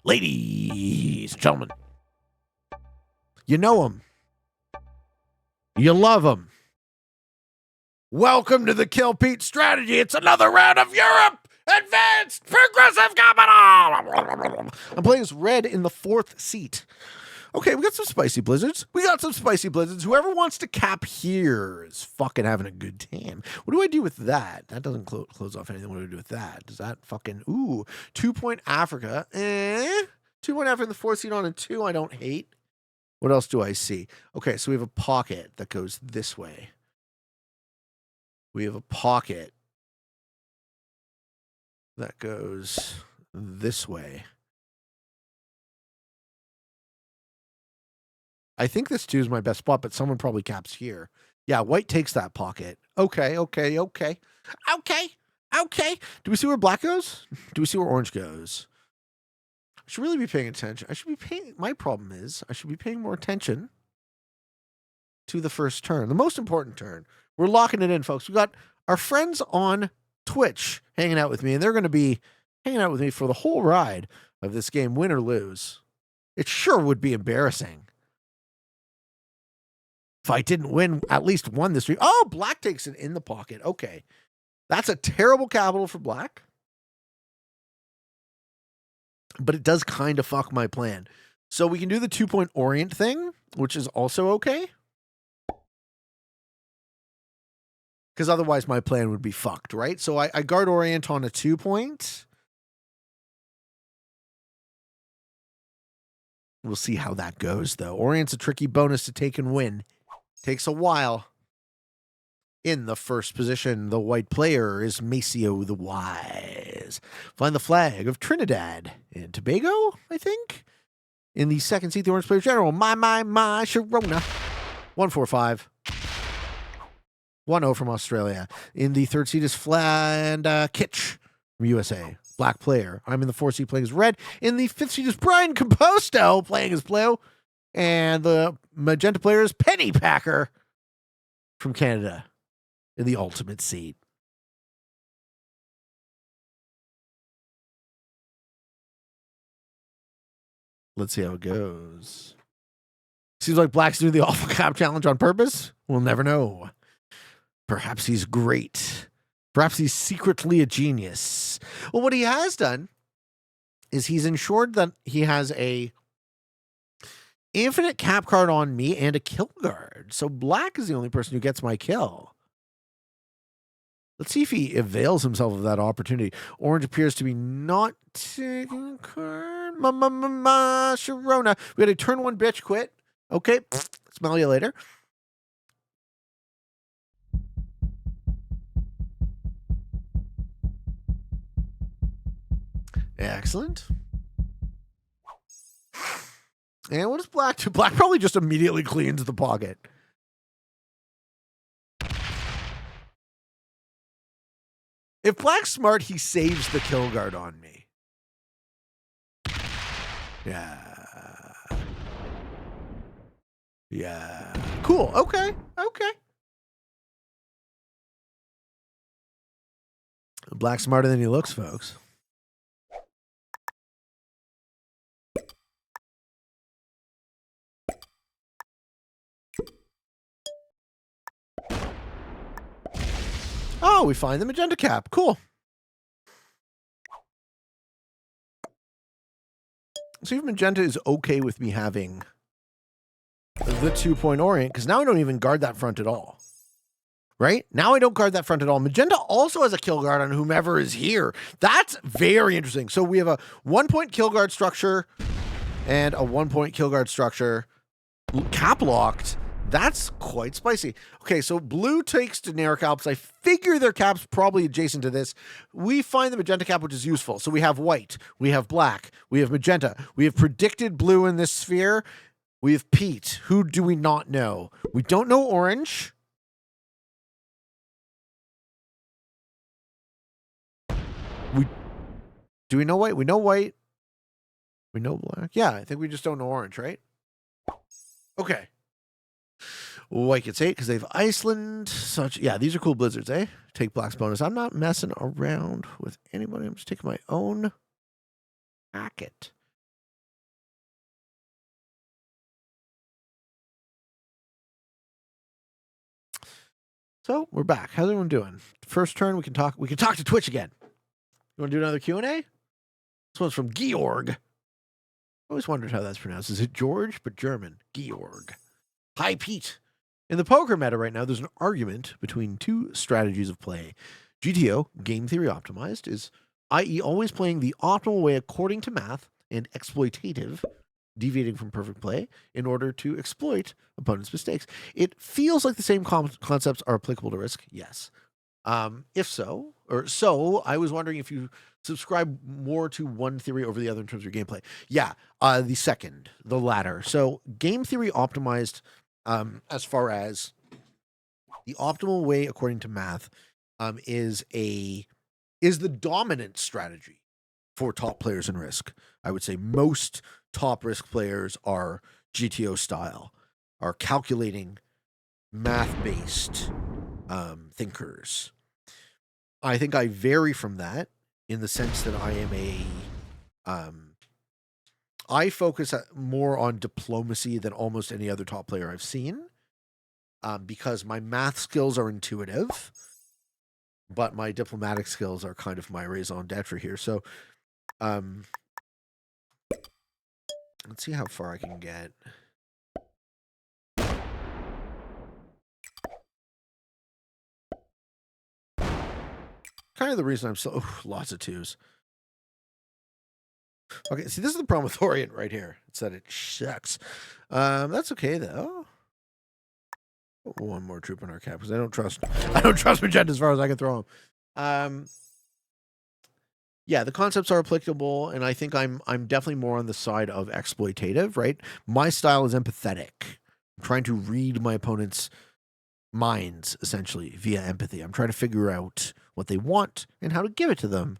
Ladies and gentlemen, you know him. You love him. Welcome to the Kill Pete strategy. It's another round of Europe Advanced Progressive Capital. I'm playing as red in the 4th seat. Okay, we got some spicy blizzards. Whoever wants to cap here is fucking having a good time. What do I do with that? That doesn't close off anything. What do I do with that? Does that fucking... Ooh, 2-point Africa. 2-point Africa in the 4th seat on a 2 I don't hate. What else do I see? Okay, so we have a pocket that goes this way. We have a pocket that goes this way. I think this 2 is my best spot, but someone probably caps here. Yeah, white takes that pocket. Okay. Do we see where black goes? Do we see where orange goes? I should really be paying attention. My problem is I should be paying more attention to the first turn, the most important turn. We're locking it in, folks. We got our friends on Twitch hanging out with me, and they're going to be hanging out with me for the whole ride of this game, win or lose. It sure would be embarrassing if I didn't win at least one this week. Oh, black takes it in the pocket. Okay. That's a terrible capital for black. But it does kind of fuck my plan. So we can do the 2-point orient thing, which is also okay. Because otherwise my plan would be fucked, right? So I guard orient on a 2-point. We'll see how that goes, though. Orient's a tricky bonus to take and win. Takes a while. In the first position, the white player is Maceo the Wise. Find the flag of Trinidad and Tobago, I think. In the 2nd seat, the orange player general, my, Sharona. 145. 1-0 from Australia. In the 3rd seat is Fland Kitch from USA. Black player. I'm in the 4th seat playing as red. In the 5th seat is Brian Composto playing as blue. And the magenta player is Penny Packer from Canada in the ultimate seat. Let's see how it goes. Seems like Black's doing the awful cap challenge on purpose. We'll never know. Perhaps he's great. Perhaps he's secretly a genius. Well, what he has done is he's ensured that he has a infinite cap card on me and a kill guard. So black is the only person who gets my kill. Let's see if he avails himself of that opportunity. Orange appears to be not taking a card. Sharona. We got a turn 1 bitch quit. Okay. Smell you later. Excellent. And what does black do? Black probably just immediately cleans the pocket. If black's smart, he saves the kill guard on me. Yeah. Cool. Okay. Black's smarter than he looks, folks. Oh, we find the magenta cap. Cool. See if magenta is okay with me having the 2-point orient, because now I don't even guard that front at all. Right? Now I don't guard that front at all. Magenta also has a kill guard on whomever is here. That's very interesting. So we have a 1-point kill guard structure and a 1-point kill guard structure cap locked. That's quite spicy. Okay, so blue takes generic alps. I figure their cap's probably adjacent to this. We find the magenta cap, which is useful. So we have white, we have black, we have magenta, we have predicted blue in this sphere. We have Pete. Who do we not know? We don't know orange. Do we know white? We know white. We know black. Yeah, I think we just don't know orange, right? Okay. White gets 8 because they have Iceland. Such, yeah, these are cool blizzards, eh? Take black's bonus. I'm not messing around with anybody. I'm just taking my own packet. So we're back. How's everyone doing? First turn, we can talk to Twitch again. You want to do another Q&A? This one's from Georg. I always wondered how that's pronounced. Is it George, but German? Georg. Hi, Pete. In the poker meta right now, there's an argument between two strategies of play. GTO, game theory optimized, is i.e. always playing the optimal way according to math, and exploitative, deviating from perfect play, in order to exploit opponents' mistakes. It feels like the same concepts are applicable to Risk. Yes. If so, I was wondering if you subscribe more to one theory over the other in terms of your gameplay. Yeah, the second, the latter. So game theory optimized, as far as the optimal way according to math, is the dominant strategy for top players in Risk. I would say most top Risk players are GTO style, are calculating, math-based thinkers. I think I vary from that in the sense that I am I focus more on diplomacy than almost any other top player I've seen, because my math skills are intuitive, but my diplomatic skills are kind of my raison d'etre here. So, let's see how far I can get. Kind of the reason I'm so lots of twos. Okay, see, this is the problem with Orient right here. It's that it shucks. That's okay though. One more troop in our cap because I don't trust Magenta as far as I can throw him. Yeah, the concepts are applicable, and I think I'm definitely more on the side of exploitative, right? My style is empathetic. I'm trying to read my opponent's minds, essentially, via empathy. I'm trying to figure out what they want and how to give it to them,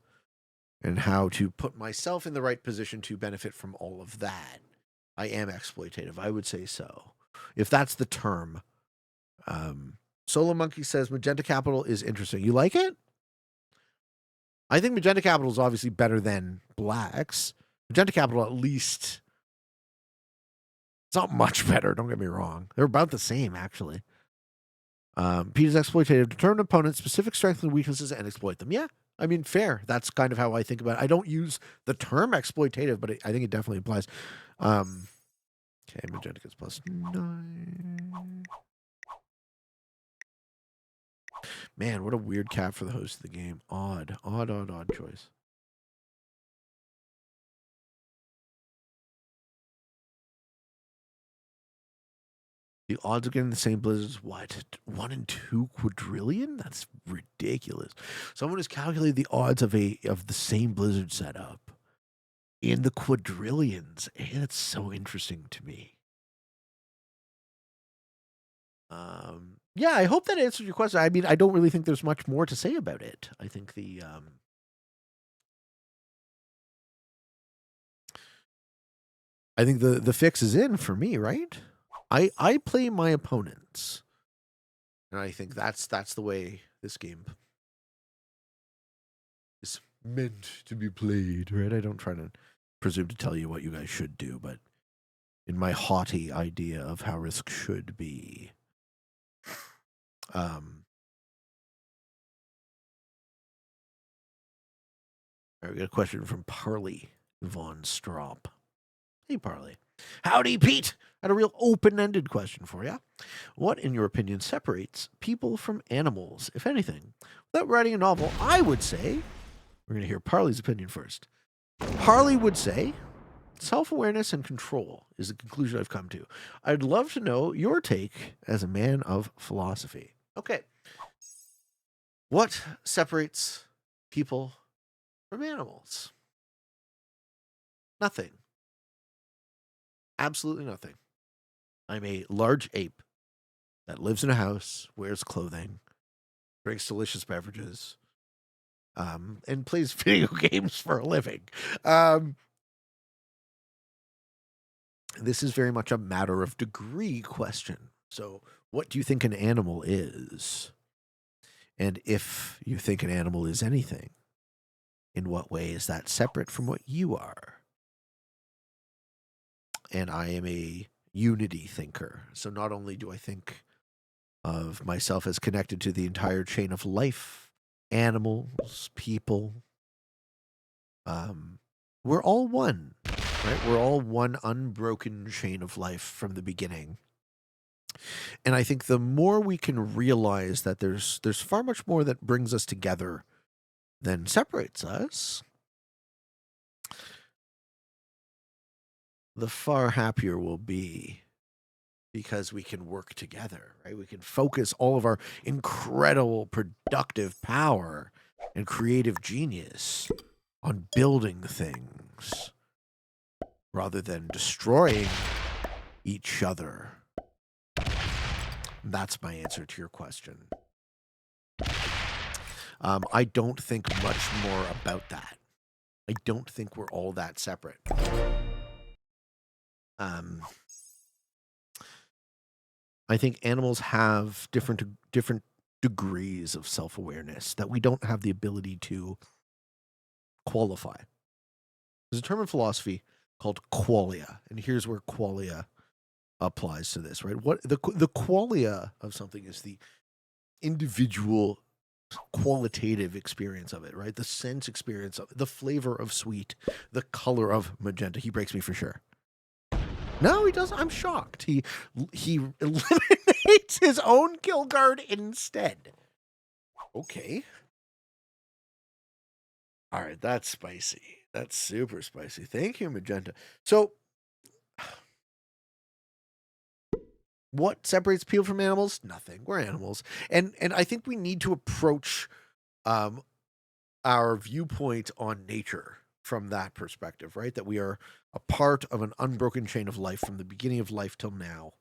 and how to put myself in the right position to benefit from all of that. I am exploitative. I would say so. If that's the term. Solo Monkey says Magenta Capital is interesting. You like it? I think Magenta Capital is obviously better than Black's. Magenta Capital, at least, it's not much better. Don't get me wrong. They're about the same, actually. Peter's exploitative. Determine opponent's specific strengths and weaknesses and exploit them. Yeah, I mean, fair. That's kind of how I think about it. I don't use the term exploitative, but I think it definitely applies. Okay, Magenta gets +9. Man, what a weird cap for the host of the game. Odd choice. The odds of getting the same blizzards, what? 1 in 2 quadrillion? That's ridiculous. Someone has calculated the odds of the same blizzard setup in the quadrillions. And it's so interesting to me. Yeah, I hope that answers your question. I mean, I don't really think there's much more to say about it. I think the fix is in for me, right? I play my opponents, and I think that's the way this game is meant to be played, right? I don't try to presume to tell you what you guys should do, but in my haughty idea of how Risk should be. All right, we got a question from Parley Von Strop. Hey, Parley. Howdy, Pete. I had a real open-ended question for you. What, in your opinion, separates people from animals, if anything? Without writing a novel, I would say, we're going to hear Parley's opinion first. Parley would say, self-awareness and control is the conclusion I've come to. I'd love to know your take as a man of philosophy. Okay. What separates people from animals? Nothing. Absolutely nothing. I'm a large ape that lives in a house, wears clothing, drinks delicious beverages, and plays video games for a living. This is very much a matter of degree question. So, what do you think an animal is? And if you think an animal is anything, in what way is that separate from what you are? And I am a unity thinker. So not only do I think of myself as connected to the entire chain of life, animals, people. We're all one, right? We're all one unbroken chain of life from the beginning. And I think the more we can realize that there's far much more that brings us together than separates us, the far happier we'll be, because we can work together, right? We can focus all of our incredible productive power and creative genius on building things rather than destroying each other. That's my answer to your question. I don't think much more about that. I don't think we're all that separate. I think animals have different degrees of self-awareness that we don't have the ability to qualify. There's a term in philosophy called qualia, and here's where qualia applies to this, right? What the qualia of something is the individual qualitative experience of it, right? The sense experience of it, the flavor of sweet, the color of magenta. He breaks me for sure. No, he doesn't. I'm shocked. He eliminates his own kill guard instead. Okay. All right, that's spicy. That's super spicy. Thank you, Magenta. So, what separates people from animals? Nothing. We're animals. And I think we need to approach our viewpoint on nature from that perspective, right? That we are a part of an unbroken chain of life from the beginning of life till now.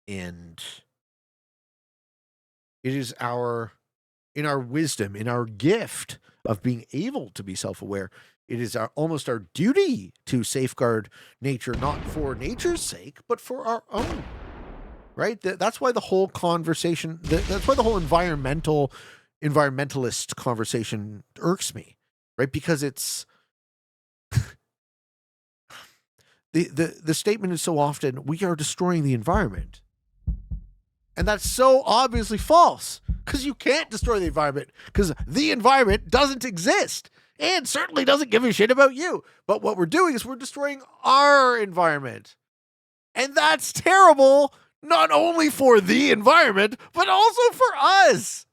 And it is in our wisdom, in our gift of being able to be self-aware, it is almost our duty to safeguard nature, not for nature's sake, but for our own, right? That's why the whole conversation, that's why the whole environmentalist conversation irks me, right? Because it's, the statement is so often, we are destroying the environment. And that's so obviously false, because you can't destroy the environment, because the environment doesn't exist and certainly doesn't give a shit about you. But what we're doing is we're destroying our environment. And that's terrible, not only for the environment, but also for us.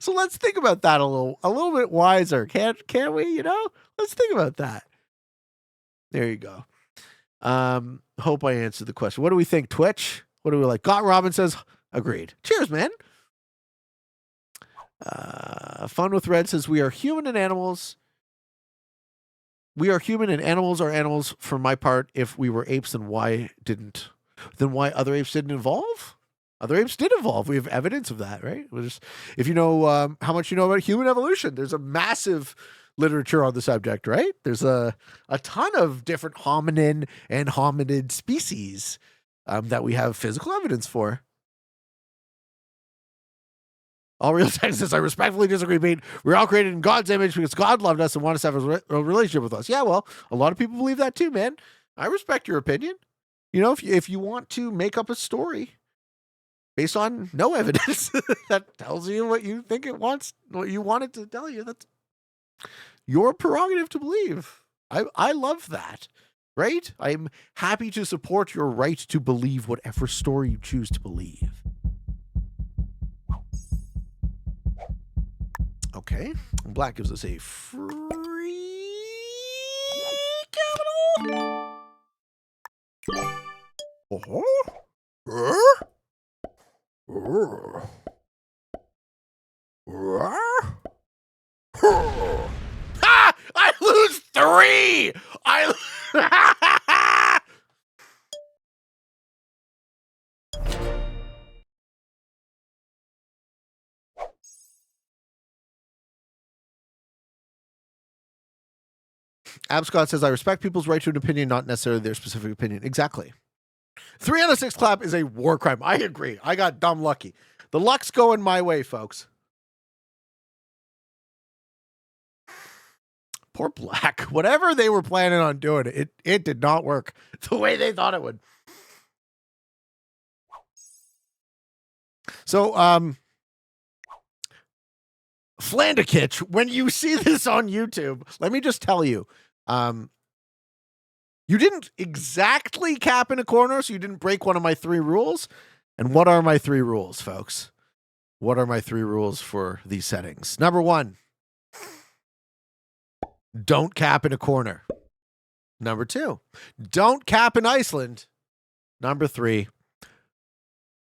So let's think about that a little bit wiser. Can't we, Let's think about that. There you go. Hope I answered the question. What do we think, Twitch? What do we like? Got Robin says, agreed. Cheers, man. Fun with Red says, we are human and animals. We are human and animals are animals. For my part, if we were apes, then why other apes didn't evolve? Other apes did evolve. We have evidence of that, right? If you know how much you know about human evolution, there's a massive literature on the subject, right? There's a ton of different hominin and hominid species that we have physical evidence for. All real Texas, I respectfully disagree, mate. We're all created in God's image because God loved us and wanted us to have a relationship with us. Yeah, well, a lot of people believe that too, man. I respect your opinion. If you want to make up a story based on no evidence that tells you what you think what you want it to tell you, that's your prerogative to believe. I love that, right? I'm happy to support your right to believe whatever story you choose to believe. Okay, Black gives us a free capital. Ha! I lose 3. Abscott says, I respect people's right to an opinion, not necessarily their specific opinion. Exactly. 3 out of 6 clap is a war crime. I agree. I got dumb lucky. The luck's going my way, folks. Poor Black. Whatever they were planning on doing, it did not work the way they thought it would. So, Flandikich, when you see this on YouTube, let me just tell you, you didn't exactly cap in a corner, so you didn't break one of my 3 rules. And what are my 3 rules, folks? What are my 3 rules for these settings? Number 1, don't cap in a corner. Number 2, don't cap in Iceland. Number 3,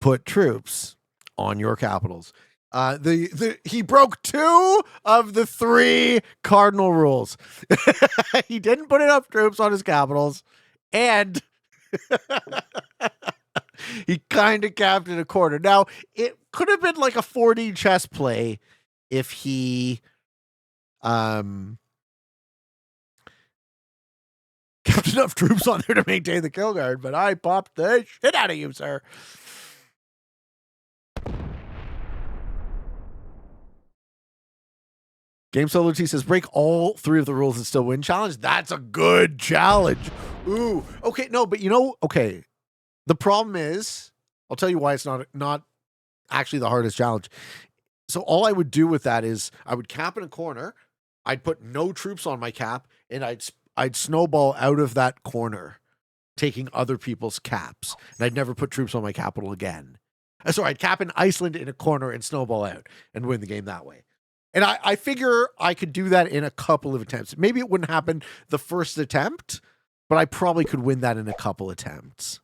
put troops on your capitals. He broke 2 of the 3 cardinal rules. He didn't put enough troops on his capitals, and he kind of capped in a corner. Now, it could have been like a 4D chess play if he kept enough troops on there to maintain the kill guard, but I popped the shit out of you, sir. Game Solo T says, break all 3 of the rules and still win challenge. That's a good challenge. Ooh. Okay, no, but okay. The problem is, I'll tell you why it's not actually the hardest challenge. So all I would do with that is I would cap in a corner, I'd put no troops on my cap, and I'd snowball out of that corner, taking other people's caps. And I'd never put troops on my capital again. Sorry, I'd cap in Iceland in a corner and snowball out and win the game that way. And I figure I could do that in a couple of attempts. Maybe it wouldn't happen the first attempt, but I probably could win that in a couple attempts.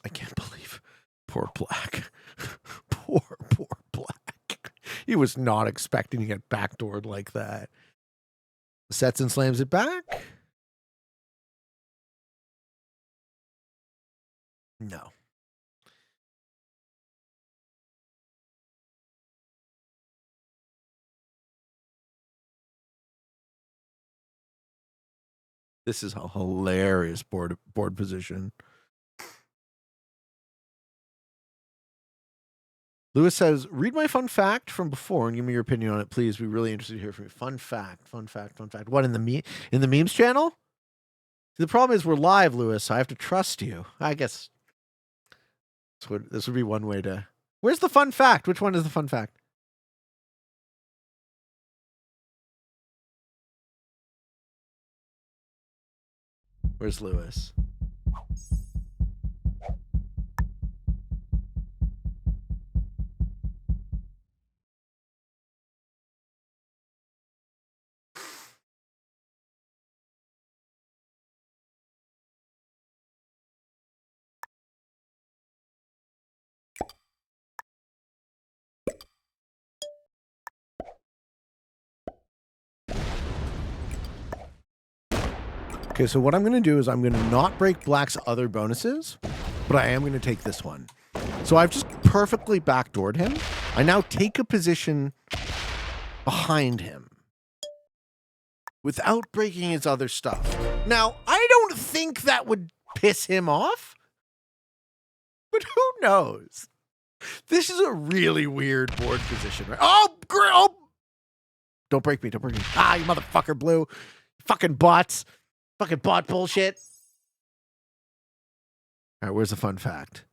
I can't believe poor Black. poor Black. He was not expecting to get backdoored like that. Sets and slams it back. No. This is a hilarious board position. Lewis says, read my fun fact from before and give me your opinion on it, please. We're really interested to hear from you. Fun fact. What, in the memes channel? The problem is we're live, Lewis, so I have to trust you. I guess this would be one way to... Where's the fun fact? Which one is the fun fact? Where's Lewis? Okay, so what I'm going to do is I'm going to not break Black's other bonuses, but I am going to take this one. So I've just perfectly backdoored him. I now take a position behind him without breaking his other stuff. Now, I don't think that would piss him off, but who knows? This is a really weird board position, right? Oh! Don't break me. Ah, you motherfucker, Blue. Fucking bots. Fucking bot bullshit. All right, where's the fun fact?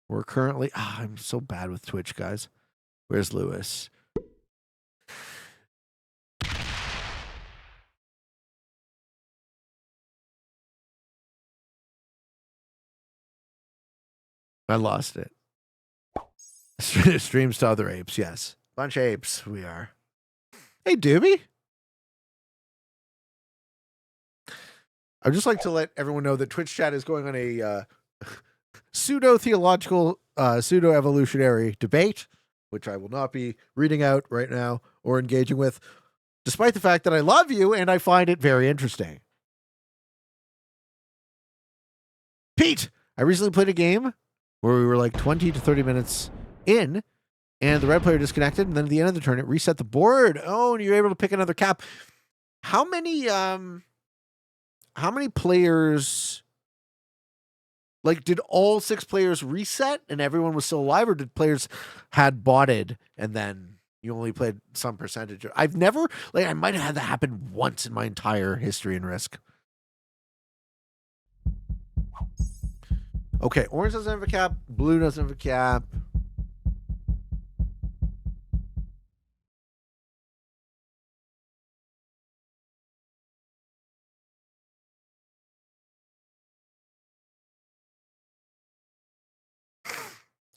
We're currently... I'm so bad with Twitch, guys. Where's Lewis? I lost it. Streams to other apes, yes. Bunch of apes, we are. Hey, Doobie. I'd just like to let everyone know that Twitch chat is going on a pseudo-theological, pseudo-evolutionary debate, which I will not be reading out right now or engaging with, despite the fact that I love you and I find it very interesting. Pete, I recently played a game where we were like 20 to 30 minutes in, and the red player disconnected, and then at the end of the turn, it reset the board. Oh, and you're able to pick another cap. How many players Like, did all 6 players reset and everyone was still alive, or did players had botted and then you only played some percentage? I've never, like, I might have had that happen once in my entire history in Risk. Okay, orange doesn't have a cap, blue doesn't have a cap.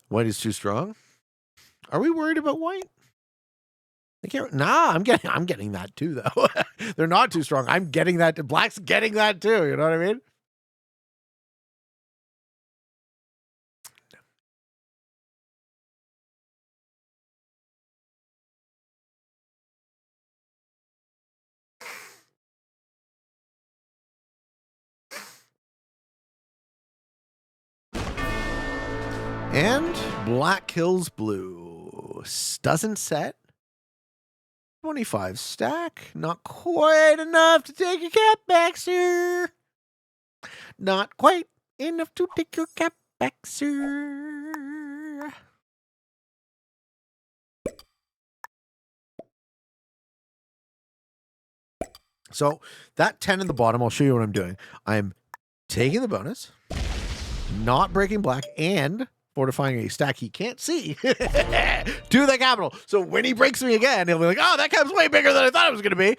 White is too strong. Are we worried about white? They can't. Nah, I'm getting that too, though. They're not too strong. I'm getting that. Black's getting that too. You know what I mean? And black kills blue. Doesn't set. 25 stack. Not quite enough to take your cap back, sir. Not quite enough to take your cap back, sir. So that 10 in the bottom, I'll show you what I'm doing. I'm taking the bonus, not breaking black, and fortifying a stack he can't see to the capital. So when he breaks me again, he'll be like, oh, that cap's way bigger than I thought it was going to be.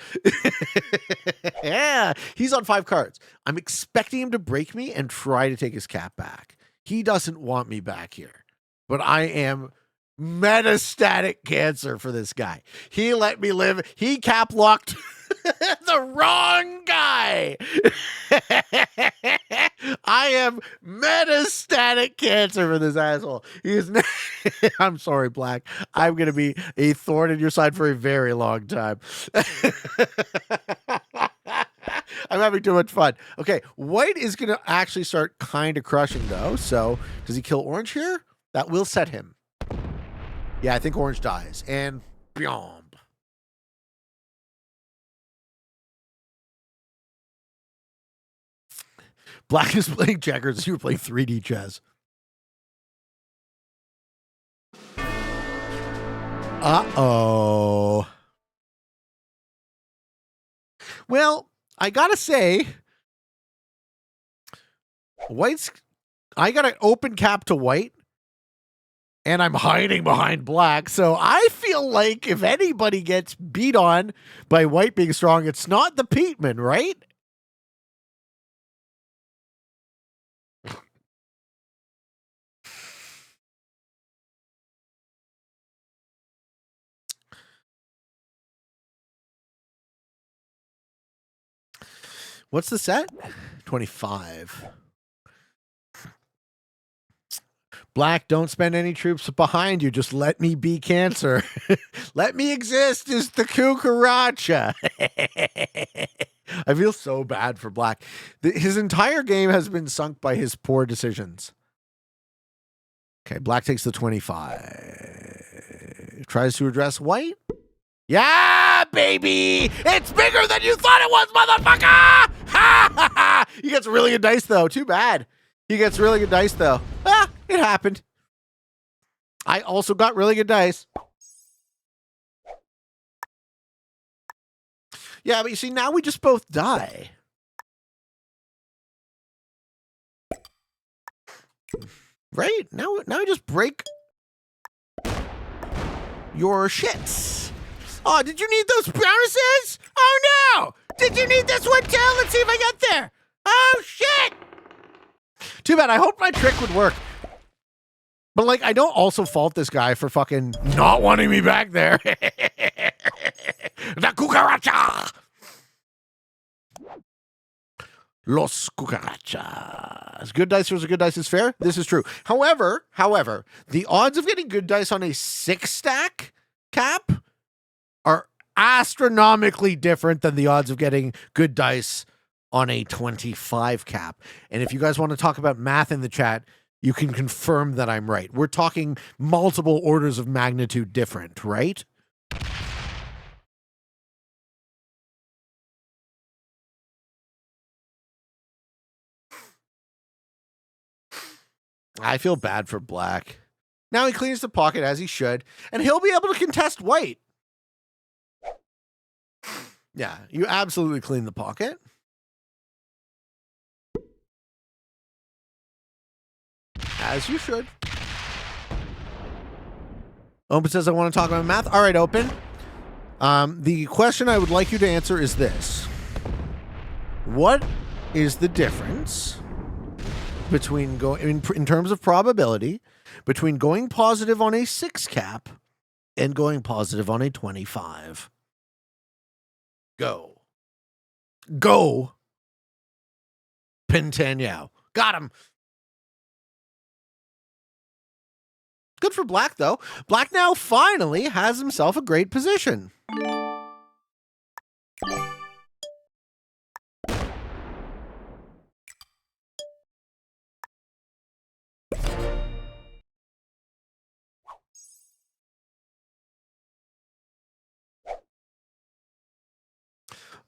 Yeah, he's on 5 cards. I'm expecting him to break me and try to take his cap back. He doesn't want me back here, but I am metastatic cancer for this guy. He let me live. He cap locked the wrong guy. I am metastatic cancer for this asshole. He is I'm sorry, Black. I'm going to be a thorn in your side for a very long time. I'm having too much fun. Okay, white is going to actually start kind of crushing, though. So does he kill orange here? That will set him. Yeah, I think orange dies. And beyond. Black is playing checkers. You were playing 3D chess. Uh-oh. Well, I gotta say, I got an open cap to white, and I'm hiding behind black. So I feel like if anybody gets beat on by white being strong, it's not the Peatman, right? What's the set? 25. Black, don't spend any troops behind you. Just let me be cancer. Let me exist is the cucaracha. I feel so bad for Black. His entire game has been sunk by his poor decisions. Okay, Black takes the 25. Tries to address white. Yeah, baby! It's bigger than you thought it was, motherfucker! Ha ha ha! He gets really good dice, though. Too bad. He gets really good dice, though. Ah, it happened. I also got really good dice. Yeah, but you see, now we just both die. Right? Now I just break your shits. Oh, did you need those bonuses? Oh, no! Did you need this one too? Let's see if I got there. Oh, shit! Too bad. I hope my trick would work. But, like, I don't also fault this guy for fucking not wanting me back there. The cucaracha! Los cucarachas. Good dice versus good dice is fair. This is true. However, the odds of getting good dice on a 6-stack cap are astronomically different than the odds of getting good dice on a 25 cap. And if you guys want to talk about math in the chat, you can confirm that I'm right. We're talking multiple orders of magnitude different, right? I feel bad for black. Now he cleans the pocket as he should, and he'll be able to contest white. Yeah, you absolutely clean the pocket. As you should. Open says, I want to talk about math. All right, Open. The question I would like you to answer is this. What is the difference between going, in terms of probability, between going positive on a 6 cap and going positive on a 25? Go. Go. Pintanyao. Got him. Good for black, though. Black now finally has himself a great position.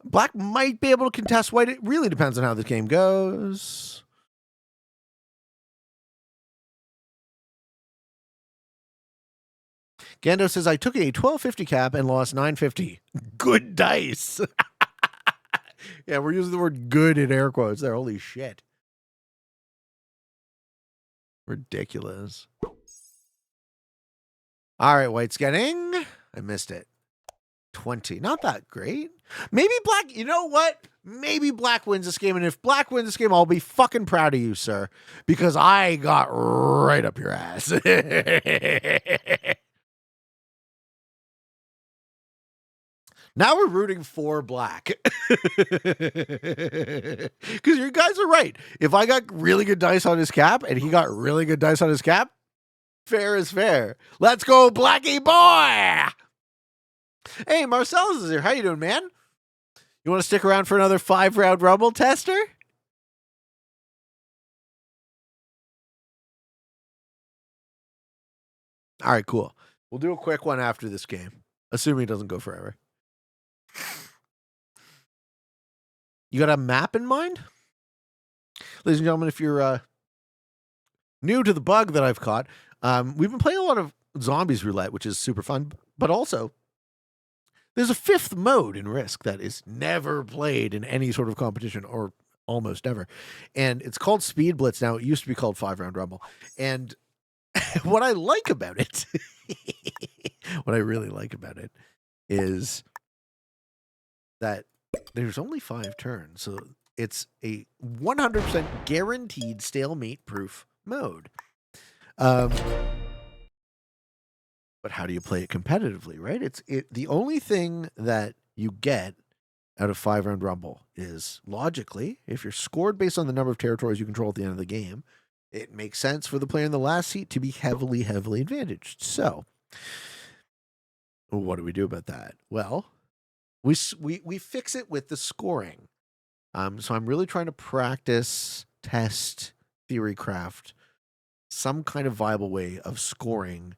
Black might be able to contest white. It really depends on how this game goes. Gando says, I took a 1250 cap and lost 950. Good dice. Yeah, we're using the word good in air quotes there. Holy shit. Ridiculous. All right, white's getting... I missed it. 20. Not that great. Maybe black... You know what? Maybe black wins this game. And if black wins this game, I'll be fucking proud of you, sir. Because I got right up your ass. Now we're rooting for black. Because you guys are right. If I got really good dice on his cap and he got really good dice on his cap, fair is fair. Let's go, Blackie boy! Hey, Marcellus is here. How you doing, man? You want to stick around for another 5-round Rumble tester? All right, cool. We'll do a quick one after this game, assuming it doesn't go forever. You got a map in mind? Ladies and gentlemen, if you're new to the bug that I've caught, we've been playing a lot of Zombies Roulette, which is super fun, but also there's a 5th mode in Risk that is never played in any sort of competition, or almost never, and it's called Speed Blitz now. It used to be called 5-round Rumble, and what I like about it, what I really like about it, is that there's only 5 turns, so it's a 100% guaranteed stalemate-proof mode. But how do you play it competitively, right? The only thing that you get out of 5-round Rumble is, logically, if you're scored based on the number of territories you control at the end of the game, it makes sense for the player in the last seat to be heavily, heavily advantaged. So, what do we do about that? Well, we fix it with the scoring. So I'm really trying to practice, test, theory craft some kind of viable way of scoring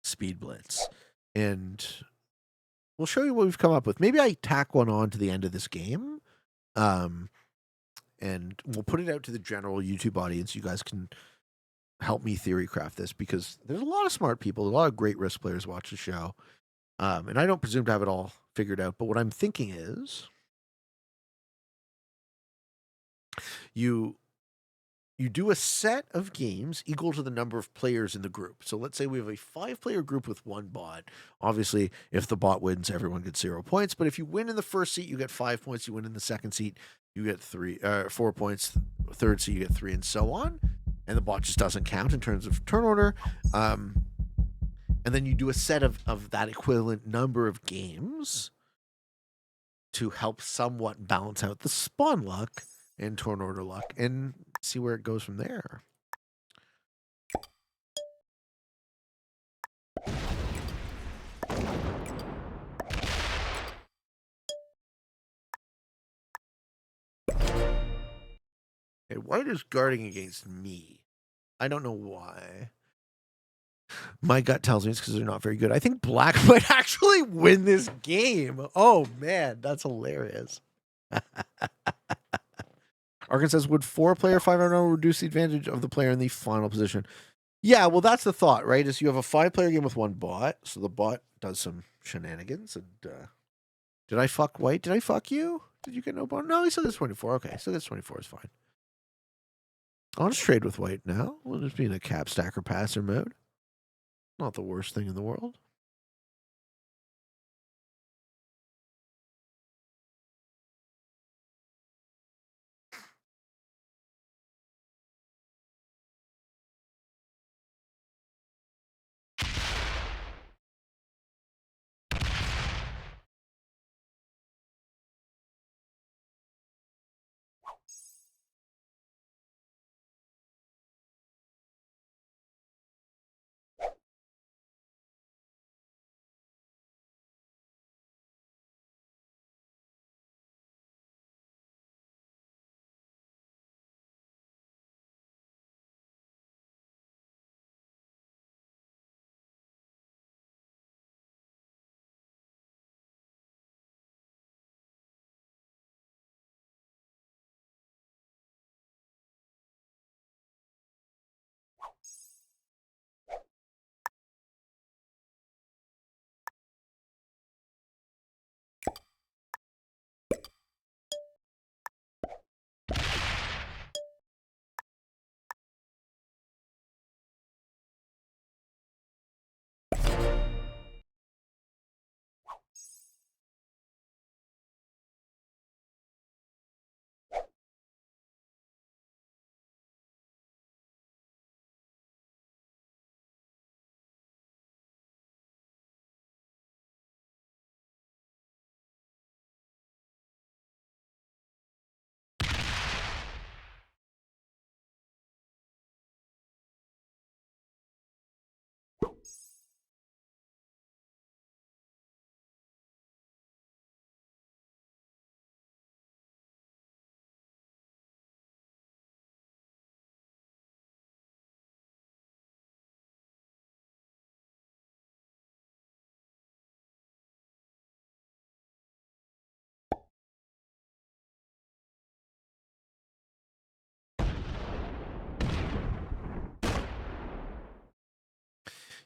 Speed Blitz. And we'll show you what we've come up with. Maybe I tack one on to the end of this game. And we'll put it out to the general YouTube audience. You guys can help me theory craft this, because there's a lot of smart people, a lot of great Risk players watch the show. And I don't presume to have it all figured out, but what I'm thinking is you do a set of games equal to the number of players in the group. So let's say we have a 5-player group with 1 bot. Obviously, if the bot wins, everyone gets 0 points. But if you win in the first seat, you get 5 points. You win in the second seat, you get 4 points. Third seat, you get 3, and so on. And the bot just doesn't count in terms of turn order. And then you do a set of that equivalent number of games to help somewhat balance out the spawn luck and turn order luck, and see where it goes from there. Okay, white is guarding against me. I don't know why. My gut tells me it's because they're not very good. I think black might actually win this game. Oh, man, that's hilarious. Arkan says, would 4-player 5-0 reduce the advantage of the player in the final position? Yeah, well, that's the thought, right? Is you have a 5-player game with one bot, so the bot does some shenanigans. And did I fuck White? Did I fuck you? Did you get no bonus? No, he still gets 24. Okay, still gets 24 is fine. I'll just trade with White now. We'll just be in a cap stacker passer mode. Not the worst thing in the world.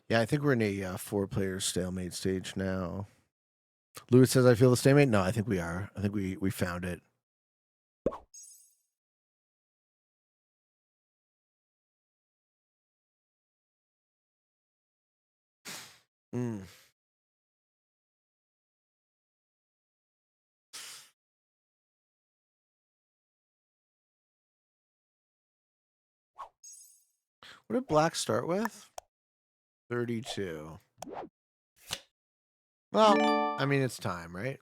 Yeah, I think we're in a 4-player stalemate stage now. Lewis says, I feel the stalemate. No, I think we are. I think we found it. Mm. What did Black start with? 32. Well, I mean, it's time, right?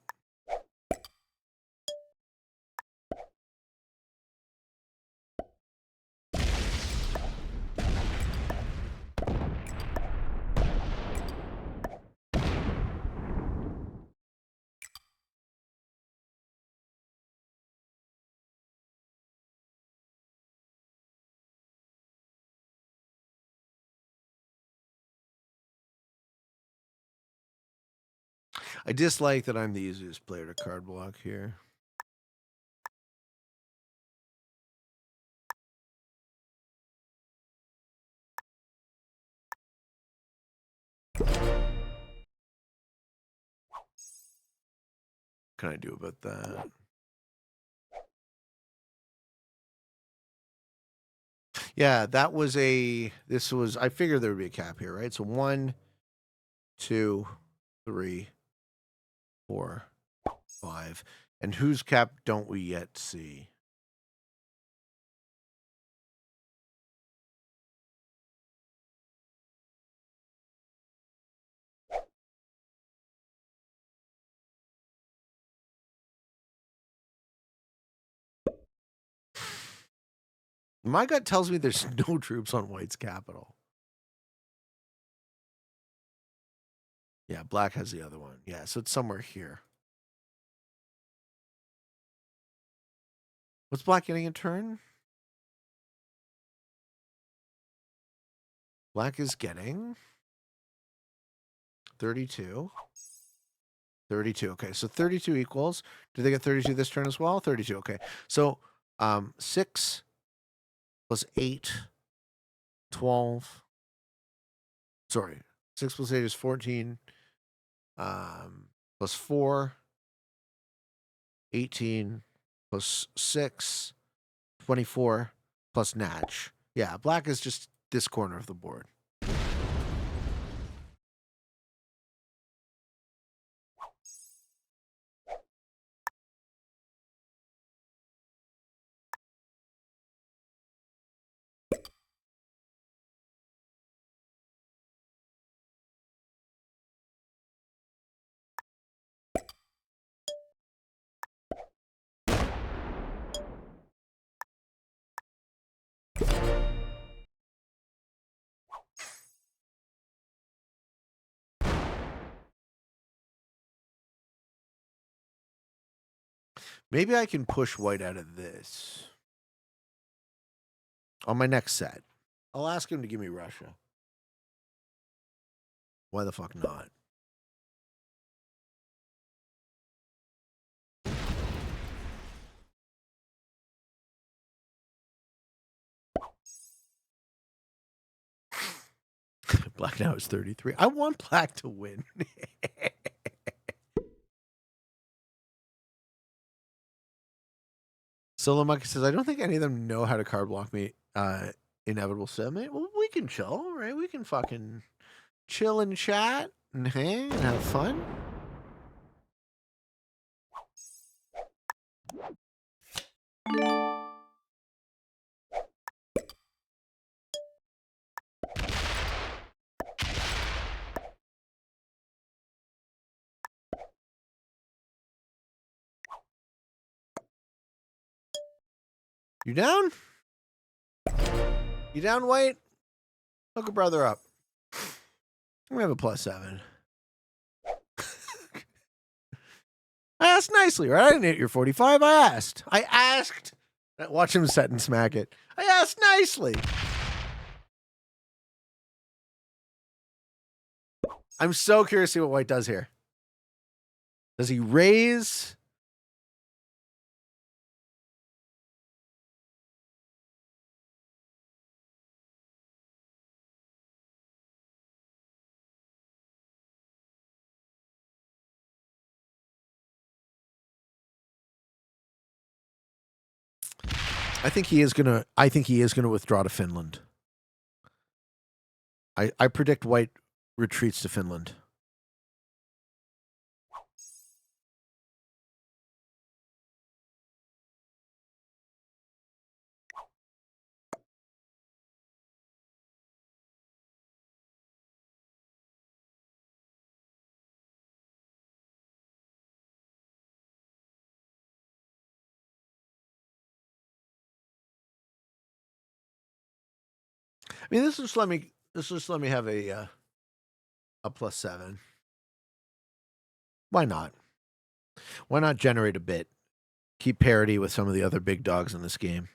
I dislike that I'm the easiest player to card block here. What can I do about that? Yeah, that was this was, I figured there would be a cap here, right? So 1, 2, 3, 4, 5. And whose cap don't we yet see? My gut tells me there's no troops on White's capital. Yeah, Black has the other one. Yeah, so it's somewhere here. What's Black getting in turn? Black is getting 32. 32. Okay, so 32 equals. Do they get 32 this turn as well? 32. Okay. So 6 plus 8, 12. Sorry, 6 plus 8 is 14. Plus 4, 18, plus 6, 24, plus Natch. Yeah, black is just this corner of the board. Maybe I can push white out of this on my next set. I'll ask him to give me Russia. Why the fuck not? Black now is 33. I want black to win. Solo Monkey says, I don't think any of them know how to card block me. Inevitable Summit. Well, we can chill, right? We can fucking chill and chat and hang and have fun. You down? You down, White? Hook a brother up. We have a +7. I asked nicely, right? I didn't hit your 45. I asked. Watch him set and smack it. I asked nicely. I'm so curious to see what White does here. Does he raise? I think he is gonna withdraw to Finland. I predict White retreats to Finland. I mean, this just let me have a +7. Why not? Why not generate a bit? Keep parity with some of the other big dogs in this game.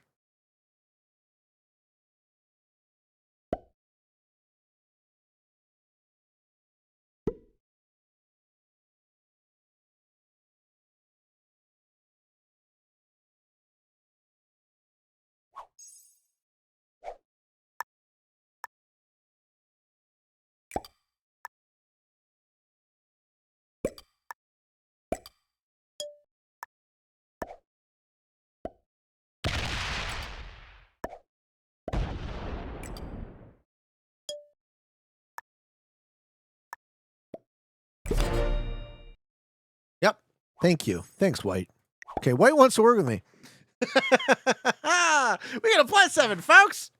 Yep. Thank you. Thanks, White. Okay, White wants to work with me. We got a +7, folks.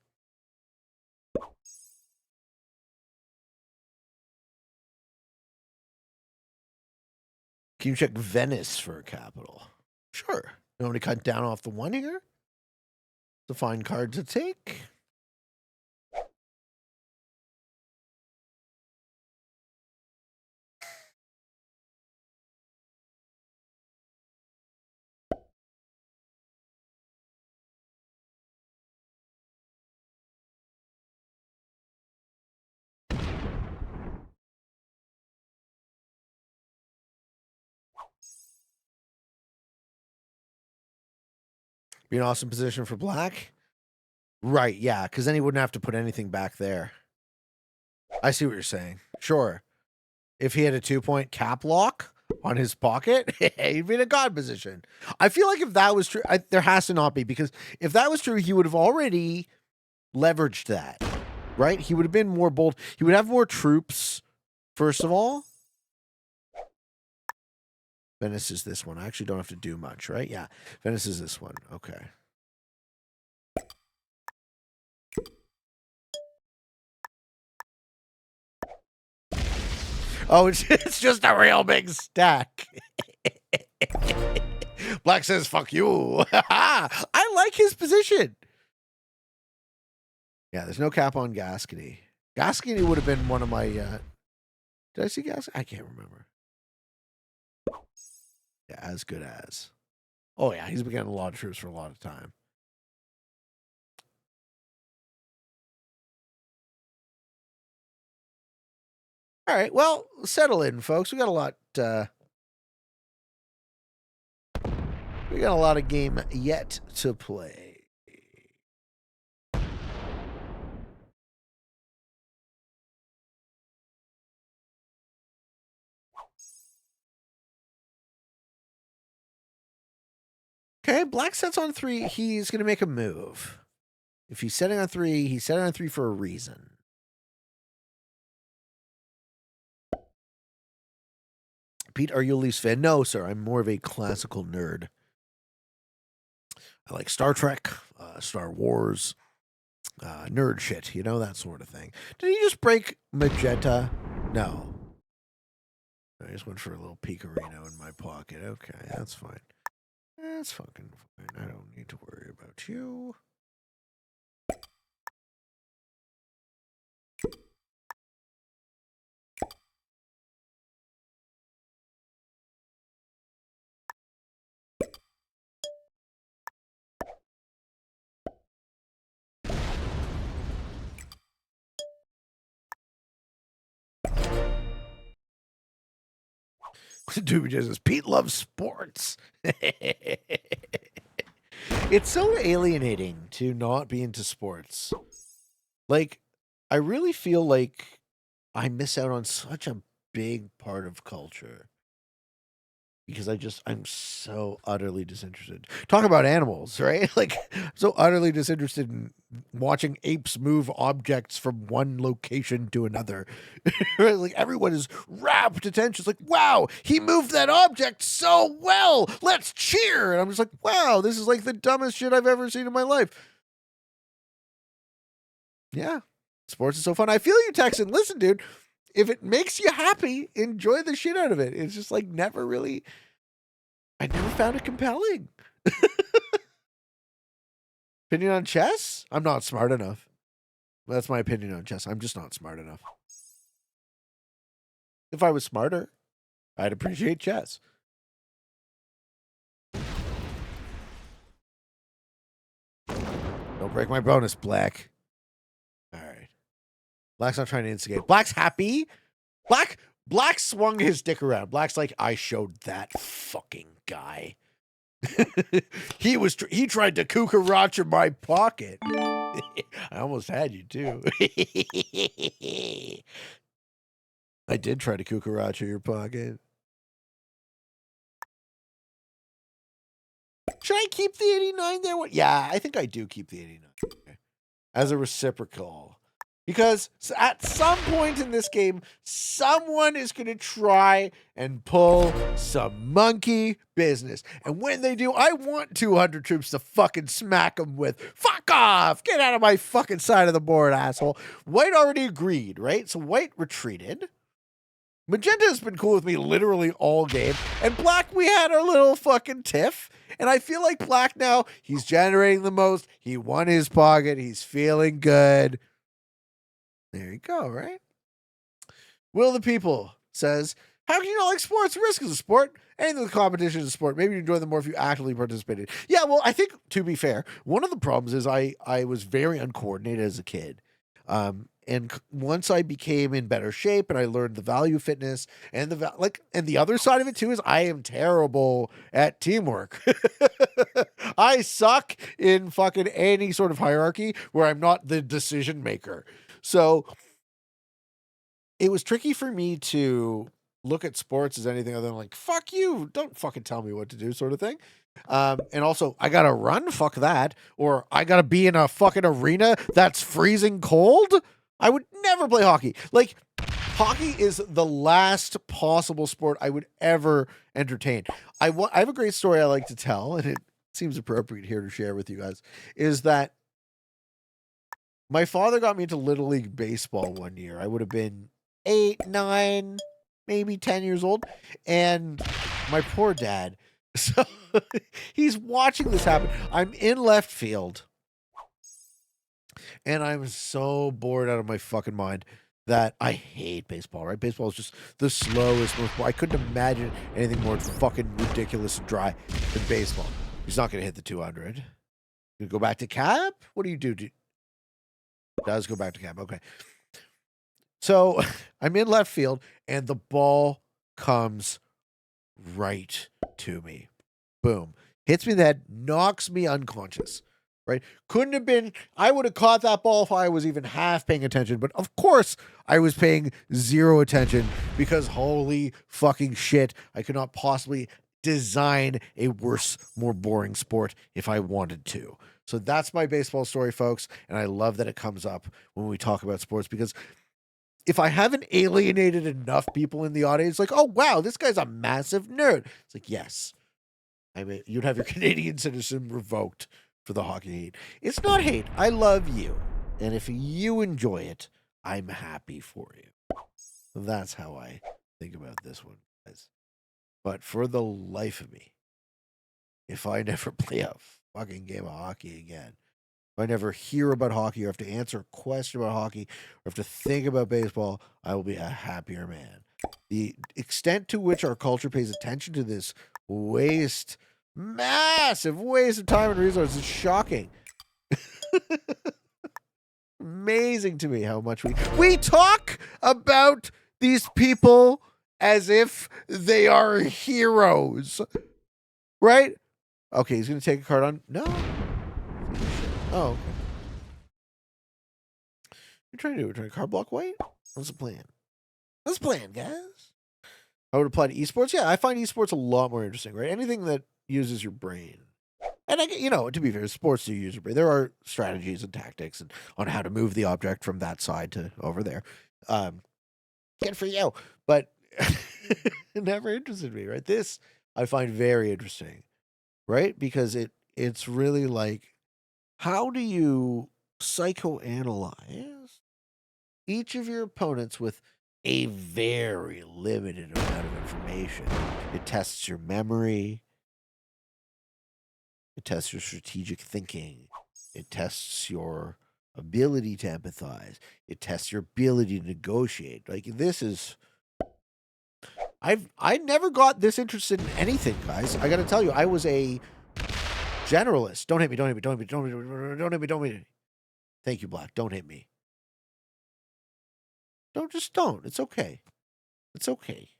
Can you check Venice for a capital? Sure. You want me to cut down off the 1 here? To find card to take. Be an awesome position for black. Right, yeah, because then he wouldn't have to put anything back there. I see what you're saying. Sure. If he had a 2-point cap lock on his pocket, he'd be in a god position. I feel like if that was true, there has to not be, because if that was true, he would have already leveraged that, right? He would have been more bold. He would have more troops, first of all. Venice is this one. I actually don't have to do much, right? Yeah, Venice is this one. Okay. Oh, it's just a real big stack. Black says, fuck you. I like his position. Yeah, there's no cap on Gascony. Gascony would have been one of my... did I see Gascony? I can't remember. Yeah, as good as. Oh, yeah, he's been getting a lot of troops for a lot of time. All right, well, settle in, folks. We got a lot... we got a lot of game yet to play. Okay, black sets on 3. He's going to make a move. If he's setting on 3, he's setting on 3 for a reason. Pete, are you a Leafs fan? No, sir. I'm more of a classical nerd. I like Star Trek, Star Wars, nerd shit, you know, that sort of thing. Did he just break magenta? No. I just went for a little pecorino in my pocket. Okay, that's fine. That's fucking fine. I don't need to worry about you. Dude says Pete loves sports. It's so alienating to not be into sports. Like, I really feel like I miss out on such a big part of culture. Because I'm so utterly disinterested. Talk about animals, right? Like, I'm so utterly disinterested in watching apes move objects from one location to another. Like, everyone is rapt attention. It's like, wow, he moved that object so well. Let's cheer. And I'm just like, wow, this is like the dumbest shit I've ever seen in my life. Yeah, sports is so fun. I feel you, Texan. Listen, dude, if it makes you happy, enjoy the shit out of it. It's just like I never found it compelling. Opinion on chess? I'm not smart enough. That's my opinion on chess. I'm just not smart enough. If I was smarter, I'd appreciate chess. Don't break my bonus, Black. All right. Black's not trying to instigate. Black's happy. Black swung his dick around. Black's like, I showed that fucking guy. He tried to kukaracha my pocket. I almost had you too. I did try to kukaracha your pocket. Should I keep the 89 there? Yeah, I think I do keep the 89 as a reciprocal. Because at some point in this game, someone is going to try and pull some monkey business. And when they do, I want 200 troops to fucking smack them with. Fuck off! Get out of my fucking side of the board, asshole. White already agreed, right? So White retreated. Magenta has been cool with me literally all game. And Black, we had our little fucking tiff. And I feel like Black now, he's generating the most. He won his pocket. He's feeling good. There you go, right? Will the People says, how can you not like sports? Risk is a sport. Anything with competition is a sport. Maybe you enjoy them more if you actively participated. Yeah, well, I think, to be fair, one of the problems is I was very uncoordinated as a kid. And once I became in better shape and I learned the value of fitness and and the other side of it too is I am terrible at teamwork. I suck in fucking any sort of hierarchy where I'm not the decision maker. So it was tricky for me to look at sports as anything other than like, fuck you, don't fucking tell me what to do sort of thing. And also, I gotta run, fuck that. Or I gotta be in a fucking arena that's freezing cold. I would never play hockey. Like, hockey is the last possible sport I would ever entertain. I have a great story I like to tell, and it seems appropriate here to share with you guys, is that my father got me into Little League Baseball one year. I would have been 8, 9, maybe 10 years old. And my poor dad, so he's watching this happen. I'm in left field. And I'm so bored out of my fucking mind that I hate baseball, right? Baseball is just the slowest, most... I couldn't imagine anything more fucking ridiculous and dry than baseball. He's not going to hit the 200. You go back to cap? What do you do? Does go back to cap. Okay. So I'm in left field, and the ball comes right to me. Boom. Hits me in the head, knocks me unconscious. Right? Couldn't have been, I would have caught that ball if I was even half paying attention. But of course, I was paying zero attention because holy fucking shit, I could not possibly design a worse, more boring sport if I wanted to. So that's my baseball story, folks. And I love that it comes up when we talk about sports because if I haven't alienated enough people in the audience, like, oh, wow, this guy's a massive nerd. It's like, yes. I mean, you'd have your Canadian citizen revoked for the hockey hate. It's not hate. I love you. And if you enjoy it, I'm happy for you. That's how I think about this one, guys. But for the life of me, if I never play a fucking game of hockey again, if I never hear about hockey or have to answer a question about hockey or have to think about baseball, I will be a happier man. The extent to which our culture pays attention to this massive waste of time and resources is shocking. Amazing to me how much we talk about these people as if they are heroes. Right? Okay, he's going to take a card on. No. Oh, okay. You're trying to do? We're trying to card block white? What's the plan? What's the plan, guys? I would apply to esports. Yeah, I find esports a lot more interesting, right? Anything that uses your brain. And to be fair, sports do use your brain. There are strategies and tactics and on how to move the object from that side to over there. Good for you. But it never interested me, right? This I find very interesting, right? Because it's really like, how do you psychoanalyze each of your opponents with a very limited amount of information? It tests your memory. It tests your strategic thinking. It tests your ability to empathize. It tests your ability to negotiate. Like, this is... I never got this interested in anything, guys. I got to tell you, I was a generalist. Don't hit me, don't hit me, don't hit me, don't hit me, don't hit me, don't hit me. Thank you, Black. Don't hit me. Don't. It's okay. It's okay.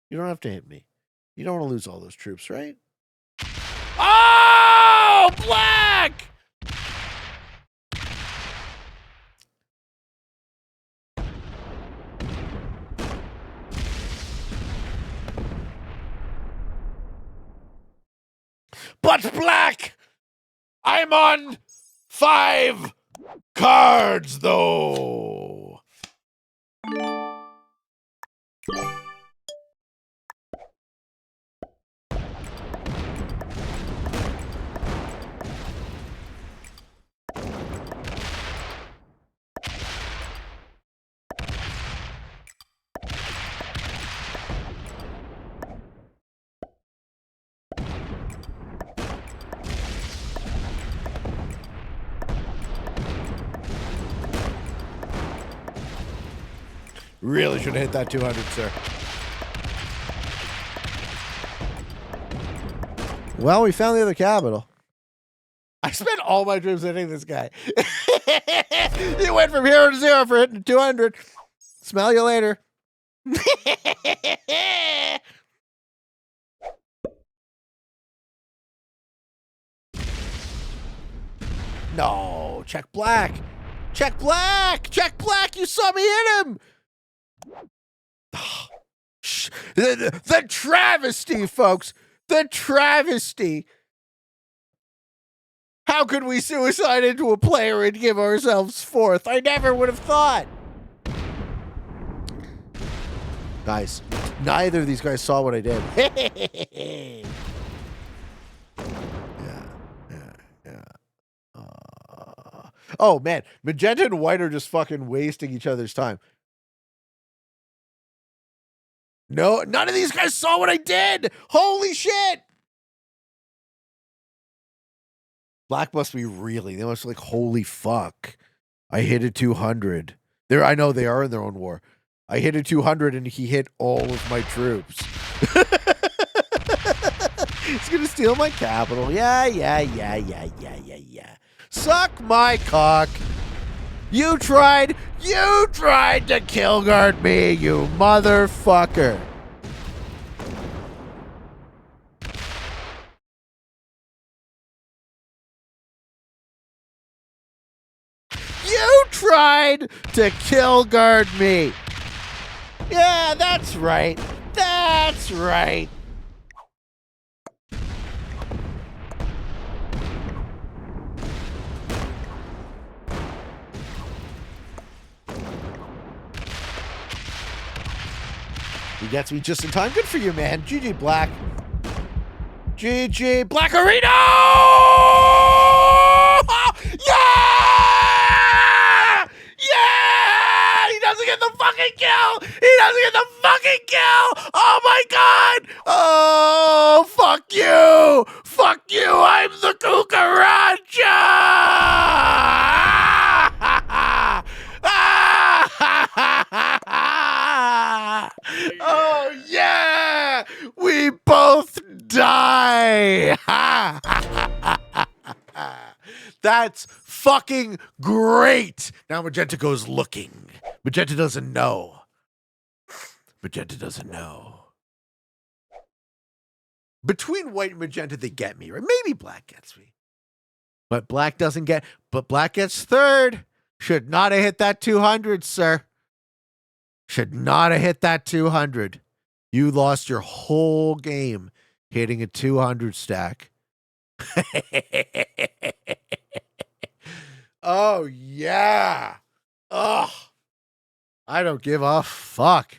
You don't have to hit me. You don't want to lose all those troops, right? Oh, Black! But Black! I'm on 5 cards, though. Really should have hit that 200, sir. Well, we found the other capital. I spent all my dreams hitting this guy. You went from 0 to 0 for hitting 200. Smell you later. No, check black. Check black. Check black. You saw me hit him. The travesty, folks. The travesty. How could we suicide into a player and give ourselves fourth? I never would have thought. Guys, neither of these guys saw what I did. Yeah. Oh, man. Magenta and white are just fucking wasting each other's time. No, none of these guys saw what I did. Holy shit. Black must be really. They must be like, holy fuck. I hit a 200. I know they are in their own war. I hit a 200 and he hit all of my troops. He's going to steal my capital. Yeah. Suck my cock. You tried to kill guard me, you motherfucker. You tried to kill guard me. Yeah, that's right. That's right. He gets me just in time. Good for you, man. GG, Black. GG, Black Arena! Yeah! Yeah! He doesn't get the fucking kill! He doesn't get the fucking kill! Oh my god! Oh, fuck you! Fuck you! I'm the cucaracha! Oh yeah! We both die! That's fucking great! Now Magenta goes looking. Magenta doesn't know. Magenta doesn't know. Between white and magenta, they get me, right? Maybe black gets me. But black doesn't get, but black gets third. Should not have hit that 200, sir. Should not have hit that 200. You lost your whole game hitting a 200 stack. Oh, yeah. Oh, I don't give a fuck.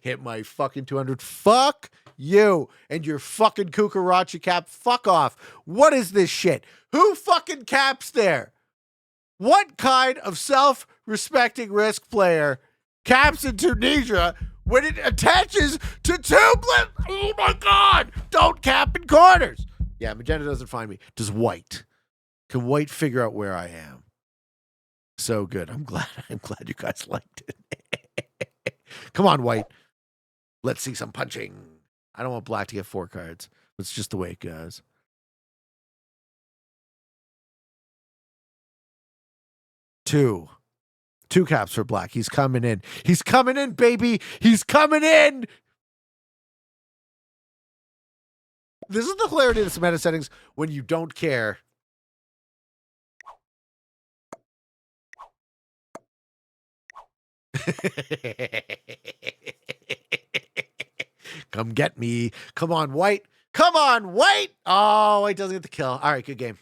Hit my fucking 200. Fuck you and your fucking cucaracha cap. Fuck off. What is this shit? Who fucking caps there? What kind of self-respecting Risk player caps in Tunisia when it attaches to two blips? Oh my god! Don't cap in corners. Yeah, magenta doesn't find me. Does white? Can white figure out where I am? So good. I'm glad you guys liked it. Come on, white. Let's see some punching. I don't want black to get 4 cards. It's just the way it goes. Two caps for black. He's coming in. He's coming in, baby. He's coming in. This is the clarity of the meta settings when you don't care. Come get me. Come on, white. Come on, white. Oh, white doesn't get the kill. All right, good game.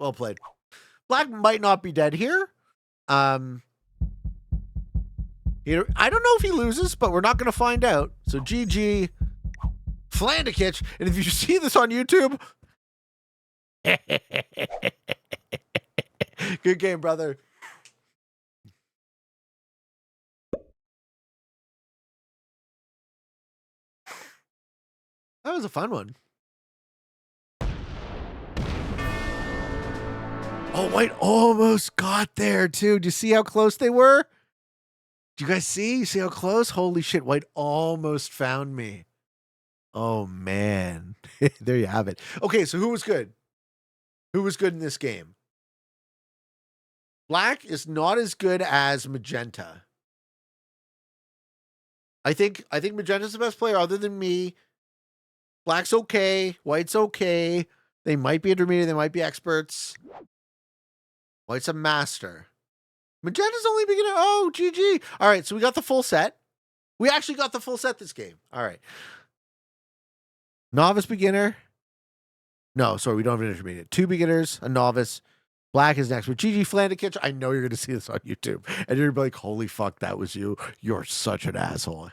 Well played. Black might not be dead here. I don't know if he loses, but we're not going to find out. So GG, Flandikich. And if you see this on YouTube, good game, brother. That was a fun one. Oh, white almost got there, too. Do you see how close they were? Do you guys see? You see how close? Holy shit, white almost found me. Oh, man. There you have it. Okay, so who was good? Who was good in this game? Black is not as good as magenta. I think magenta's the best player other than me. Black's okay. White's okay. They might be intermediate. They might be experts. White's a master. Magenta's only beginner. Oh, GG. All right, so we got the full set. We actually got the full set this game. All right. Novice, beginner. No, sorry, we don't have an intermediate. 2 beginners, a novice. Black is next. With GG Flandikich, I know you're going to see this on YouTube. And you're going to be like, holy fuck, that was you. You're such an asshole.